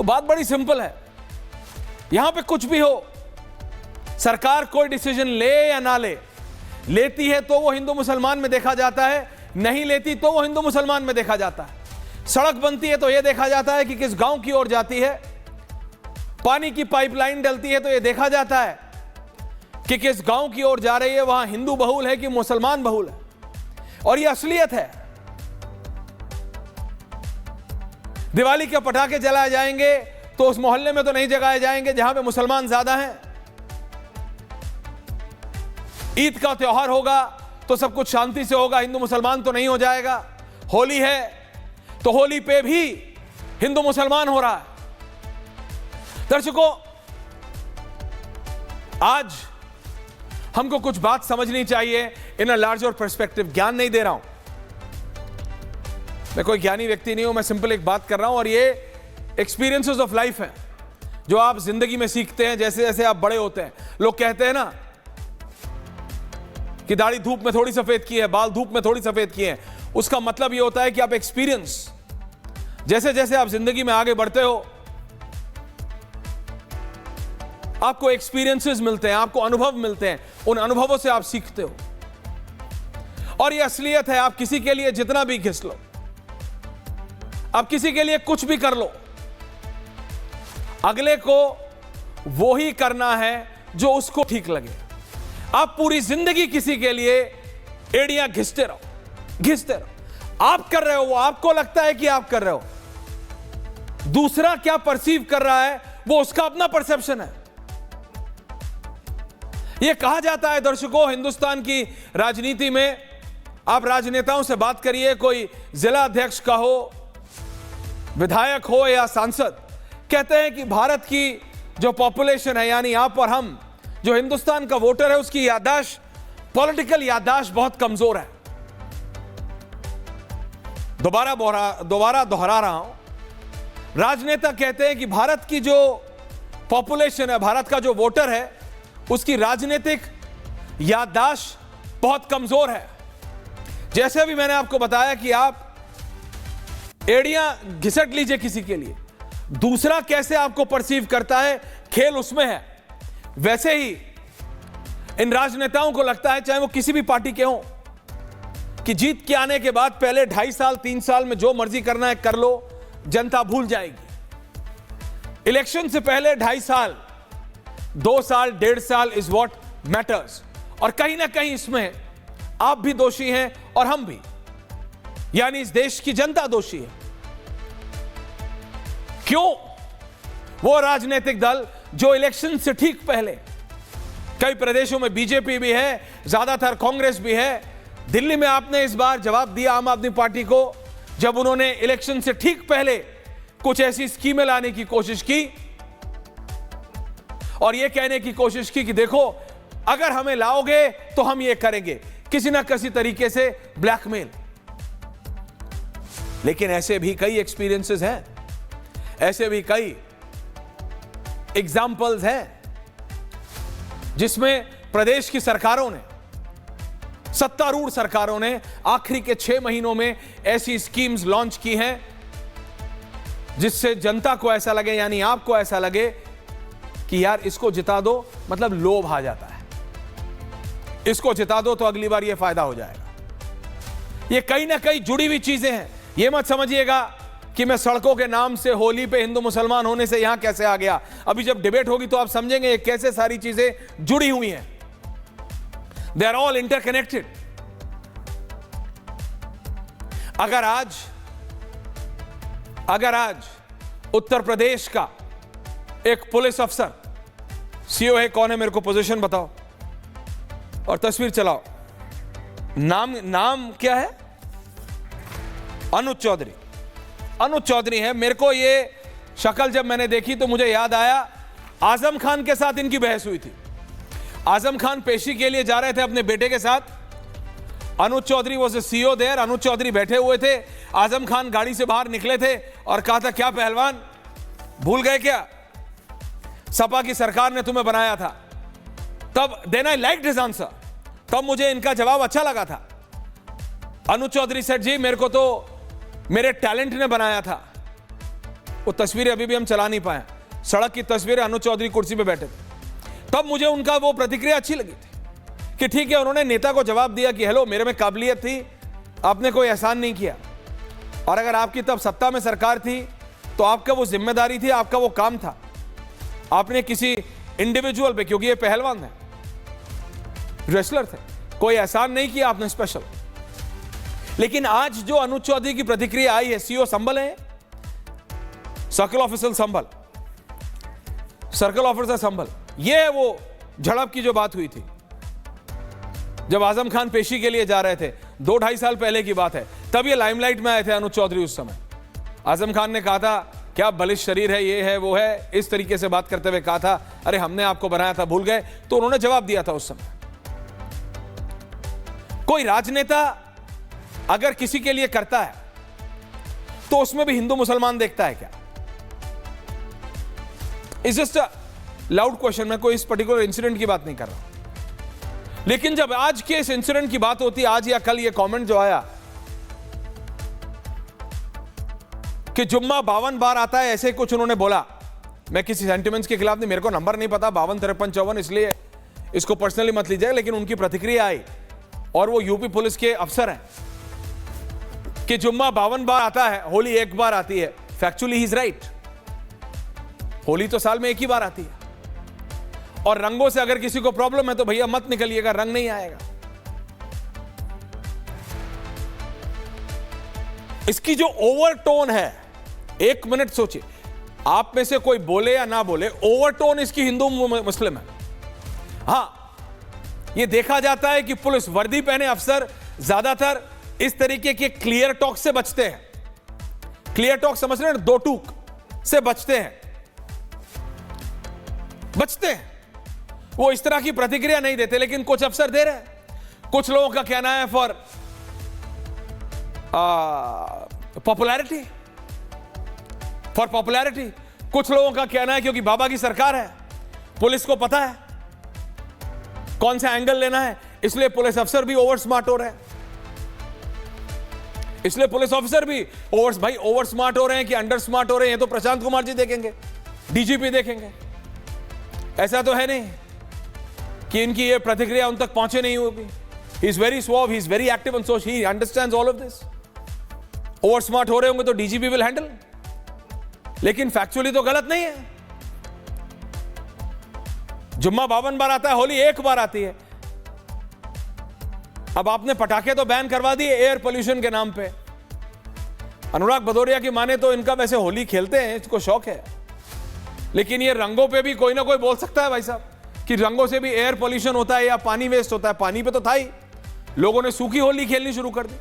बात बड़ी सिंपल है, यहां पे कुछ भी हो, सरकार कोई डिसीजन ले या ना ले, लेती है तो वो हिंदू मुसलमान में देखा जाता है, नहीं लेती तो वो हिंदू मुसलमान में देखा जाता है। सड़क बनती है तो यह देखा जाता है कि किस गांव की ओर जाती है, पानी की पाइपलाइन डलती है तो यह देखा जाता है कि किस गांव की ओर जा रही है, वहां हिंदू बहुल है कि मुसलमान बहुल है। और यह असलियत है। दिवाली के पटाखे जलाए जाएंगे तो उस मोहल्ले में तो नहीं जगाए जाएंगे जहां पे मुसलमान ज्यादा हैं। ईद का त्योहार होगा तो सब कुछ शांति से होगा, हिंदू मुसलमान तो नहीं हो जाएगा। होली है तो होली पे भी हिंदू मुसलमान हो रहा है। दर्शकों, आज हमको कुछ बात समझनी चाहिए इन अ लार्जर पर्सपेक्टिव। ज्ञान नहीं दे रहा हूं, मैं कोई ज्ञानी व्यक्ति नहीं हूं, मैं सिंपल एक बात कर रहा हूं और ये एक्सपीरियंसेस ऑफ लाइफ है जो आप जिंदगी में सीखते हैं जैसे जैसे आप बड़े होते हैं। लोग कहते हैं ना कि दाढ़ी धूप में थोड़ी सफेद की है, बाल धूप में थोड़ी सफेद किए हैं, उसका मतलब यह होता है कि आप एक्सपीरियंस, जैसे जैसे आप जिंदगी में आगे बढ़ते हो आपको एक्सपीरियंसेस मिलते हैं, आपको अनुभव मिलते हैं, उन अनुभवों से आप सीखते हो। और यह असलियत है। आप किसी के लिए जितना भी घिस लो, आप किसी के लिए कुछ भी कर लो, अगले को वो ही करना है जो उसको ठीक लगे। आप पूरी जिंदगी किसी के लिए एड़ियां घिसते रहो। आप कर रहे हो, वो आपको लगता है कि आप कर रहे हो, दूसरा क्या परसीव कर रहा है वो उसका अपना परसेप्शन है। यह कहा जाता है दर्शकों, हिंदुस्तान की राजनीति में आप राजनेताओं से बात करिए, कोई जिला अध्यक्ष का हो, विधायक हो या सांसद, कहते हैं कि भारत की जो पॉपुलेशन है, यानी आप और हम, जो हिंदुस्तान का वोटर है, उसकी याददाश्त, पॉलिटिकल याददाश्त बहुत कमजोर है। दोबारा दोहरा रहा हूं, राजनेता कहते हैं कि भारत की जो पॉपुलेशन है, भारत का जो वोटर है, उसकी राजनीतिक याददाश्त बहुत कमजोर है। जैसे अभी मैंने आपको बताया कि आप एड़ियां घिसट लीजिए किसी के लिए, दूसरा कैसे आपको परसीव करता है, खेल उसमें है। वैसे ही इन राजनेताओं को लगता है, चाहे वो किसी भी पार्टी के हों, कि जीत के आने के बाद पहले 2.5 साल 3 साल में जो मर्जी करना है कर लो, जनता भूल जाएगी। इलेक्शन से पहले 2.5 साल, 2 साल, 1.5 साल इज व्हाट मैटर्स। और कहीं ना कहीं इसमें आप भी दोषी हैं और हम भी, यानी इस देश की जनता दोषी है। क्यों? वो राजनीतिक दल जो इलेक्शन से ठीक पहले, कई प्रदेशों में बीजेपी भी है, ज्यादातर कांग्रेस भी है, दिल्ली में आपने इस बार जवाब दिया आम आदमी पार्टी को, जब उन्होंने इलेक्शन से ठीक पहले कुछ ऐसी स्कीमें लाने की कोशिश की और यह कहने की कोशिश की कि देखो अगर हमें लाओगे तो हम ये करेंगे, किसी ना किसी तरीके से ब्लैकमेल। लेकिन ऐसे भी कई एक्सपीरियंसेस हैं, ऐसे भी कई एग्जाम्पल्स हैं जिसमें प्रदेश की सरकारों ने, सत्तारूढ़ सरकारों ने आखिरी के 6 महीनों में ऐसी स्कीम्स लॉन्च की हैं जिससे जनता को ऐसा लगे, यानी आपको ऐसा लगे कि यार इसको जिता दो, मतलब लोभ आ जाता है, इसको जिता दो तो अगली बार ये फायदा हो जाएगा। ये कहीं ना कहीं जुड़ी हुई चीजें हैं। ये मत समझिएगा कि मैं सड़कों के नाम से होली पे हिंदू मुसलमान होने से यहां कैसे आ गया। अभी जब डिबेट होगी तो आप समझेंगे ये कैसे सारी चीजें जुड़ी हुई हैं। They are all interconnected. अगर आज उत्तर प्रदेश का एक पुलिस अफसर, सीओ है, कौन है मेरे को पोजीशन बताओ और तस्वीर चलाओ, नाम क्या है? अनुज चौधरी है। मेरे को ये शक्ल जब मैंने देखी तो मुझे याद आया आजम खान के साथ इनकी बहस हुई थी। आजम खान पेशी के लिए जा रहे थे अपने बेटे के साथ, अनुज चौधरी वॉज सीओ देयर, अनुज चौधरी बैठे हुए थे, आजम खान गाड़ी से बाहर निकले थे और कहा था क्या पहलवान भूल गए क्या, सपा की सरकार ने तुम्हें बनाया था। तब then I liked his answer, तब मुझे इनका जवाब अच्छा लगा था। अनुज चौधरी सेठ जी, मेरे को तो मेरे टैलेंट ने बनाया था, वो तस्वीरें अभी भी हम चला नहीं पाए, सड़क की तस्वीरें, अनुज चौधरी कुर्सी पे बैठे थे। तब मुझे उनका वो प्रतिक्रिया अच्छी लगी थी कि ठीक है, उन्होंने नेता को जवाब दिया कि हेलो, मेरे में काबिलियत थी, आपने कोई एहसान नहीं किया, और अगर आपकी तब सत्ता में सरकार थी तो आपका वो जिम्मेदारी थी, आपका वो काम था, आपने किसी इंडिविजुअल पे, क्योंकि ये पहलवान है, रेसलर थे, कोई एहसान नहीं किया आपने स्पेशल। लेकिन आज जो अनुज चौधरी की प्रतिक्रिया आई है, सीओ संभल है, सर्कल ऑफिसर संभल, सर्कल ऑफिसर संभल, ये वो झड़प की जो बात हुई थी जब आजम खान पेशी के लिए जा रहे थे, 2-2.5 साल पहले की बात है। तब ये लाइमलाइट में आए थे अनुज चौधरी उस समय। आजम खान ने कहा था क्या बलिष्ठ शरीर है, ये है वो है, इस तरीके से बात करते हुए कहा था अरे हमने आपको बनाया था, भूल गए। तो उन्होंने जवाब दिया था उस समय। कोई राजनेता अगर किसी के लिए करता है तो उसमें भी हिंदू मुसलमान देखता है क्या? It's just a loud question. मैं कोई इस पर्टिकुलर इंसिडेंट की बात नहीं कर रहा, लेकिन जब आज के इस इंसिडेंट की बात होती है, आज या कल ये कमेंट जो आया कि जुम्मा 52 बार आता है, ऐसे कुछ उन्होंने बोला। मैं किसी सेंटिमेंट्स के खिलाफ नहीं, मेरे को नंबर नहीं पता 52, 53, 54, इसलिए इसको पर्सनली मत लीजिए, लेकिन उनकी प्रतिक्रिया आई और वो यूपी पुलिस के अफसर हैं कि जुम्मा 52 बार आता है, होली एक बार आती है। Factually he is right, Holi तो साल में एक ही बार आती है, और रंगों से अगर किसी को प्रॉब्लम है तो भैया मत निकलिएगा, रंग नहीं आएगा। इसकी जो ओवरटोन है, 1 मिनट सोचिए, आप में से कोई बोले या ना बोले, ओवरटोन इसकी हिंदू मुस्लिम है। हां, यह देखा जाता है कि पुलिस वर्दी पहने अफसर ज्यादातर इस तरीके के क्लियर टॉक से बचते हैं। क्लियर टॉक समझ रहे हैं, दो टूक से बचते हैं, वो इस तरह की प्रतिक्रिया नहीं देते, लेकिन कुछ अफसर दे रहे हैं। कुछ लोगों का कहना है फॉर पॉपुलैरिटी, कुछ लोगों का कहना है क्योंकि बाबा की सरकार है, पुलिस को पता है कौन सा एंगल लेना है, इसलिए पुलिस अफसर भी ओवर स्मार्ट हो रहे हैं। इसलिए पुलिस ऑफिसर भी ओवर स्मार्ट हो रहे हैं कि अंडर स्मार्ट हो रहे हैं, तो प्रशांत कुमार जी देखेंगे, डीजीपी देखेंगे। ऐसा तो है नहीं कि इनकी ये प्रतिक्रिया उन तक पहुंचे नहीं होगी। He is very सुआव, he is very active on social, he understands all of this. Over smart हो रहे होंगे तो डीजीपी विल हैंडल, लेकिन फैक्चुअली तो गलत नहीं है। जुम्मा 52 बार आता है, होली एक बार आती है। अब आपने पटाखे तो बैन करवा दिए एयर पोल्यूशन के नाम पे। अनुराग भदौरिया की माने तो इनका वैसे होली खेलते हैं, इसको शौक है, लेकिन ये रंगों पे भी कोई ना कोई बोल सकता है भाई साहब कि रंगों से भी एयर पोल्यूशन होता है या पानी वेस्ट होता है। पानी पे तो था ही, लोगों ने सूखी होली खेलनी शुरू कर दी।